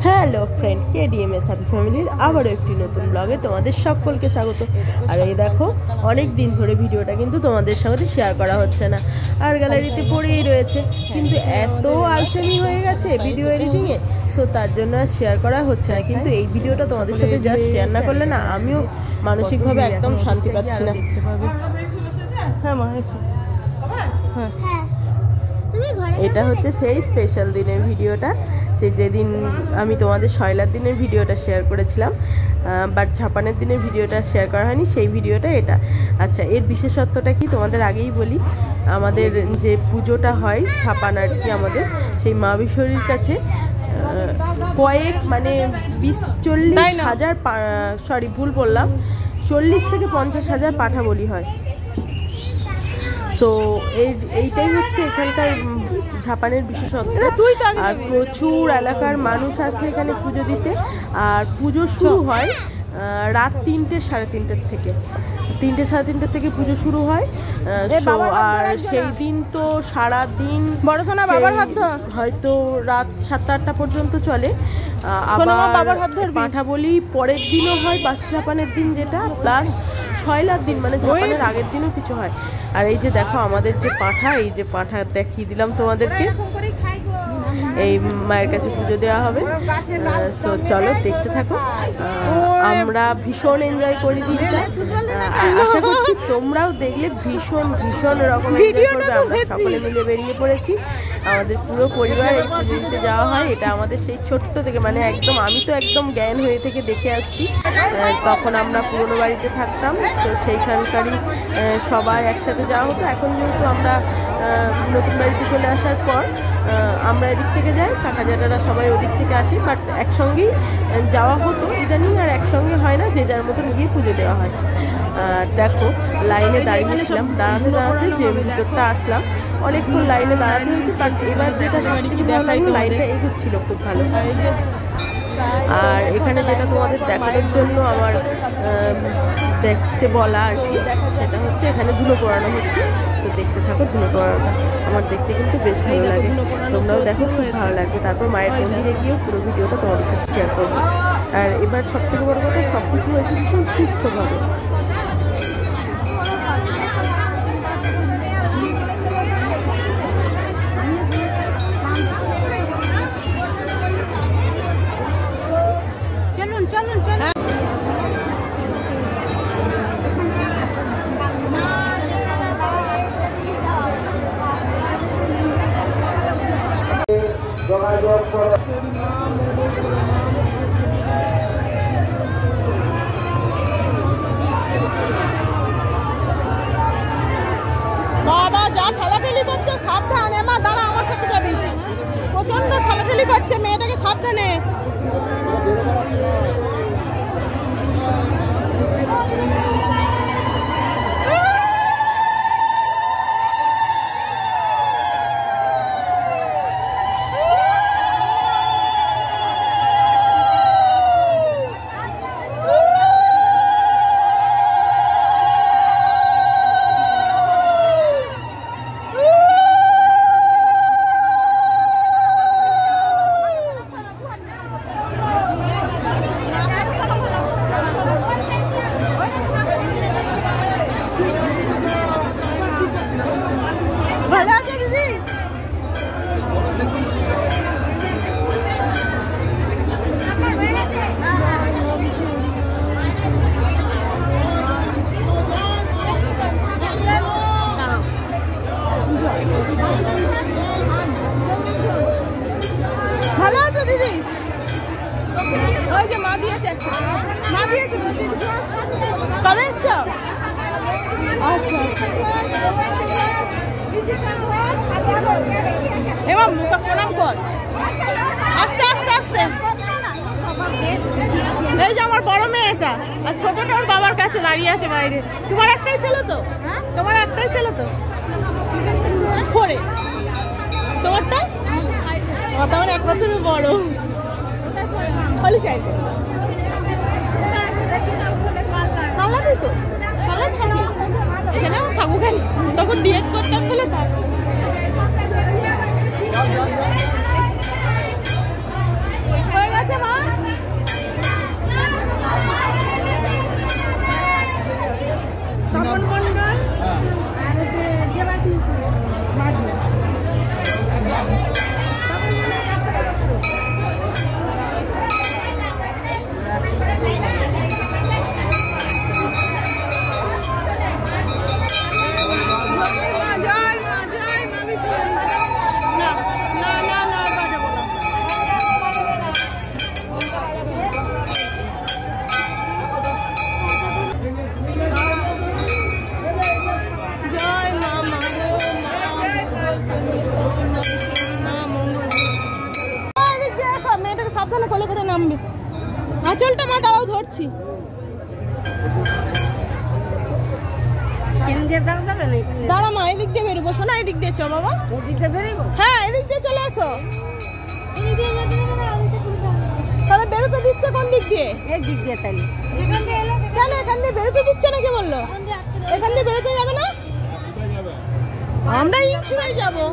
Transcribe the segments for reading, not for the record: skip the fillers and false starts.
Hello friend, KDMS happy ফ্যামিলির আবারও একটি নতুন ব্লগে তোমাদের সকলকে স্বাগত। আর এই দেখো, অনেক দিন ধরে ভিডিওটা কিন্তু তোমাদের সাথে শেয়ার করা হচ্ছে না, আর গ্যালারিতে পড়েই রয়েছে। কিন্তু এত আলসেমি হয়ে গেছে ভিডিও এডিটিংয়ে, সো তার জন্য আর শেয়ার করা হচ্ছে না। কিন্তু এই ভিডিওটা তোমাদের সাথে যা শেয়ার না করলে না, আমিও মানসিকভাবে একদম শান্তি পাচ্ছি না। হ্যাঁ মা, হ্যাঁ, এটা হচ্ছে সেই স্পেশাল দিনের ভিডিওটা, সেই যেদিন আমি তোমাদের শয়লার দিনের ভিডিওটা শেয়ার করেছিলাম, বাট ঝাপানের দিনের ভিডিওটা শেয়ার করা হয়নি, সেই ভিডিওটা এটা। আচ্ছা, এর বিশেষত্বটা কি তোমাদের আগেই বলি। আমাদের যে পুজোটা হয় ছাপান আর কি, আমাদের সেই মা বিশ্বরীর কাছে কয়েক 40,000, সরি ভুল বললাম, 40 থেকে 50,000 পাঠা বলি হয়। সো এইটাই হচ্ছে এখানকার ঝাপানের বিশেষত্ব। আর প্রচুর এলাকার মানুষ আছে এখানে পুজো দিতে। আর পুজো শুরু হয় রাত 3টে সাড়ে 3টের থেকে, 3টে সাড়ে 3টের থেকে পুজো শুরু হয়। আর সেই দিন তো সারা দিন হয়তো রাত 7-8টা পর্যন্ত চলে। আবার পাঠা বলি পরের দিনও হয়, বাসি ঝাপানের দিন যেটা, প্লাস শয়লার দিন মানে ঝাপানের আগের দিনও কিছু হয়। আর এই যে দেখো আমাদের যে পাঠা, এই যে পাঠা দেখিয়ে দিলাম তোমাদেরকে, এই মায়ের কাছে পুজো দেওয়া হবে। সো চলো দেখতে থাকো, আমরা ভীষণ এনজয় করি দিনটা। আশা করছি তোমরাও দেখলে ভীষণ ভীষণ রকম এনজয় করবে। আমরা সকলে মিলে বেরিয়ে পড়েছি, আমাদের পুরো পরিবার এই পুজো দিতে যাওয়া হয়। এটা আমাদের সেই ছোট্ট থেকে, মানে একদম আমি তো একদম জ্ঞান হয়ে থেকে দেখে আসছি। তখন আমরা পুরনো বাড়িতে থাকতাম, তো সেইখানকারই সবাই একসাথে যাওয়া হতো। এখন যেহেতু আমরা নতুন বাড়িতে চলে আসার পর আমরা এদিক থেকে যাই, কাকা জ্যাঠারা সবাই ওদিক থেকে আসি, বাট একসঙ্গেই যাওয়া হতো ইদানিং। আর একসঙ্গে হয় না, যে যার মতন গিয়ে পুজো দেওয়া হয়। দেখো লাইনে দাঁড়িয়েছিলাম, দাঁড়াতে দাঁড়াতে যে ভিতরটা আসলাম, অনেকক্ষণ লাইনে দাঁড়াতে হয়েছে। বাট এবার যেটা দেখাই, লাইনটা এগোচ্ছিল খুব ভালো। আর এখানে যেটা তোমাদের দেখানোর জন্য আমার দেখতে বলা আর কি, সেটা হচ্ছে এখানে ধুলো পড়ানো হচ্ছে। তো দেখতে থাকো, ধুলো পড়ানোটা আমার দেখতে কিন্তু বেশ ভালো লাগে, তোমরাও দেখো, খুব ভালো লাগবে। তারপর মায়ের মন্দিরে গিয়েও পুরো ভিডিওটা তোমাদের সাথে শেয়ার করবো। আর এবার সব থেকে বড় কথা, সব কিছু হয়েছে ভীষণ সুষ্ঠুভাবে। বাবা যা ঠেলাঠেলি করছে, সাবধান। এমা দাঁড়া, আমার সাথে যাবি। প্রচন্ড ঠেলাঠেলি করছে, মেয়েটাকে সাবধানে। ভালো আছে দিদি? ভালো আছে দিদি? ওই যে মা দিয়েছে, মা দিয়েছে। কবে এসছো? আচ্ছা, এবার মুখটা প্রণাম কর, আস্তে আস্তে আস্তে। এই যে আমার বড় মেয়েটা, আর ছোটটা ওর বাবার কাছে দাঁড়িয়ে আছে বাইরে। তোমার একটাই ছেলে তো? তোমার একটাই ছেলে তো? পড়ে তোমারটা? তার 1 বছরের বড়। হলি চাইতে পালাবি তো, পালা থাকি এখানে, আমার থাকুক। তখন ডিএড করতাম বলে থাক। হয়ে গেছে সাবধানে কোলে করে নামবে। আঁচলটা মা দাঁড়াও ধরছি। দাঁড়া মা, এদিক দিয়ে বেরোবো। শোনা এদিক দিয়ে চ বাবা। হ্যাঁ এদিক দিয়ে চলে আসো। তাহলে বেরোতে দিচ্ছে কোন দিক দিয়ে? এই দিক দিয়ে। তাই কেন এখান দিয়ে বেরোতে দিচ্ছে না? কে বললো এখান দিয়ে বেরোতে যাবে না? আমরা ইনসুরাই যাবো।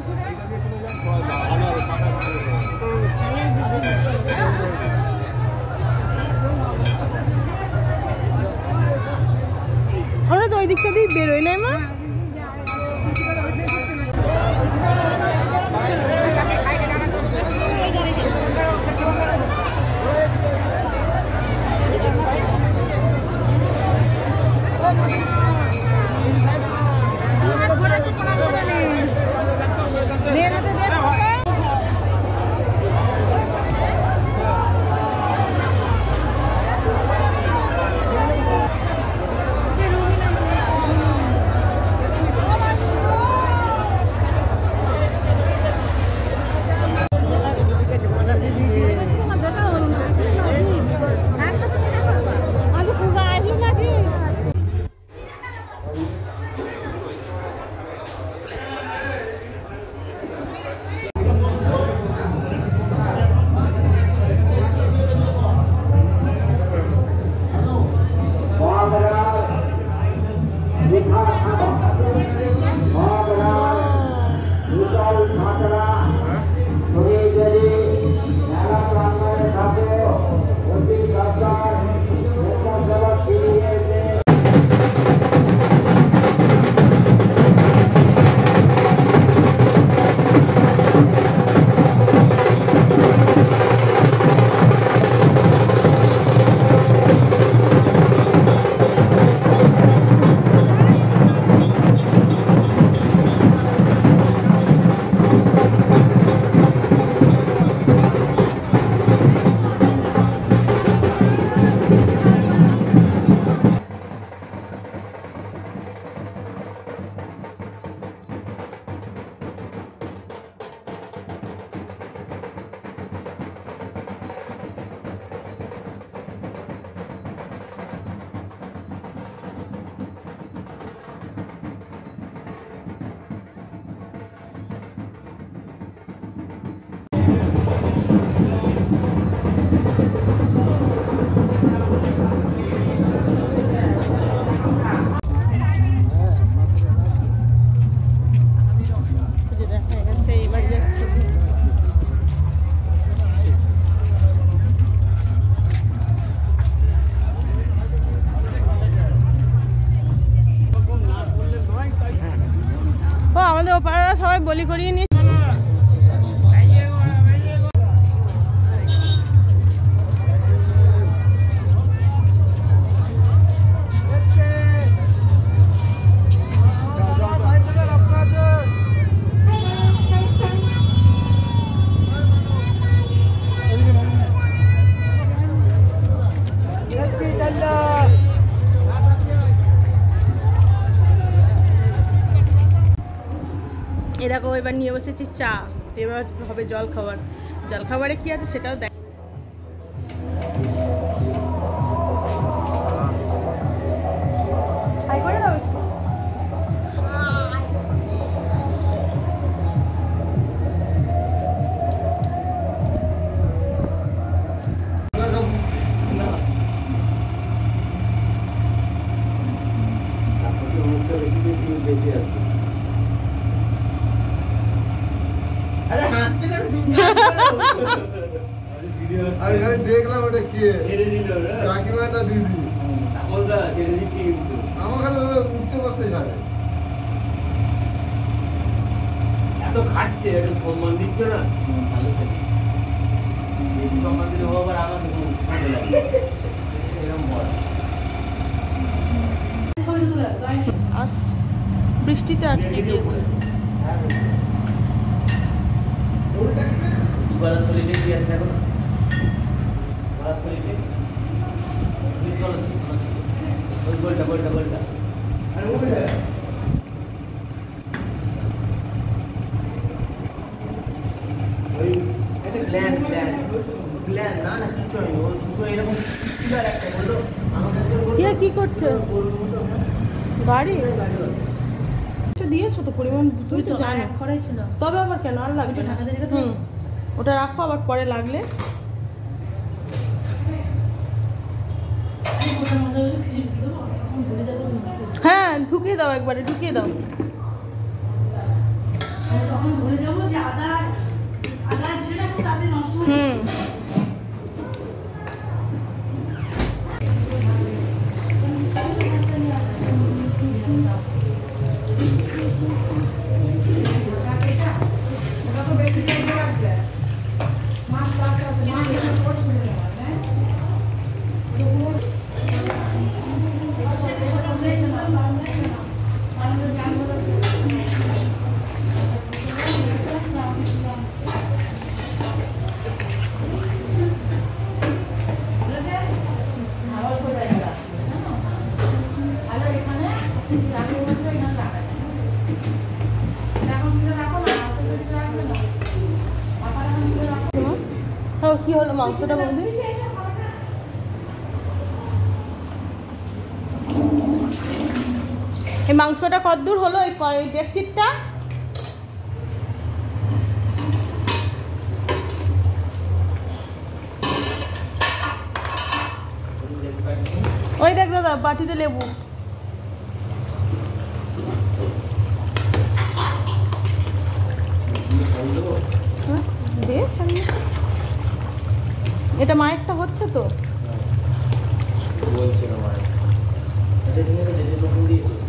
আমরা তো ওই দিকটা দিয়ে বেরোই নাই মা। সবাই বলি করিয়ে নিয়ে দেখো এবার নিয়ে বসেছি চা, এবার হবে জল খাবারে কি আছে সেটাও দেখ। দেখলাম ওটা কি কাকিমা না দিদি আমার কাছে উঠতে বসতে যাবে এত খাটছে একটু সম্মান দিচ্ছ না ভালো থাকে সম্মান দিলে আবার আমার ভালো লাগে এরকম বল বৃষ্টিতে আটকে গিয়েছে। গলা তুলে কি আছে দেখো গলা তুলে ওই বলটা আরে ওই ওই এটা গ্ল্যান্ড প্ল্যান না না কিছু হয়নি, ও দুটো এরকম ছিল একটা বললো আমাকে ইয়ে কি করছে বাড়ি দিয়েছো তো পরিমাণ, তুই তো জানি খরাই ছিল, তবে আবার কেন আর লাগবে না। হুম, ওটা রাখো, আবার পরে লাগলে। হ্যাঁ ঢুকিয়ে দাও, একবারে ঢুকিয়ে দাও। হুম কি হলো মাংসটা বলবি? এই মাংসটা কতদূর হলো এই ডেকচিটা? ওই দেখ দাদা বাটিতে লেবু। এটা মায়েরটা হচ্ছে তো বলছিল মায়ের এটা নিয়ে যেতে দিয়েছে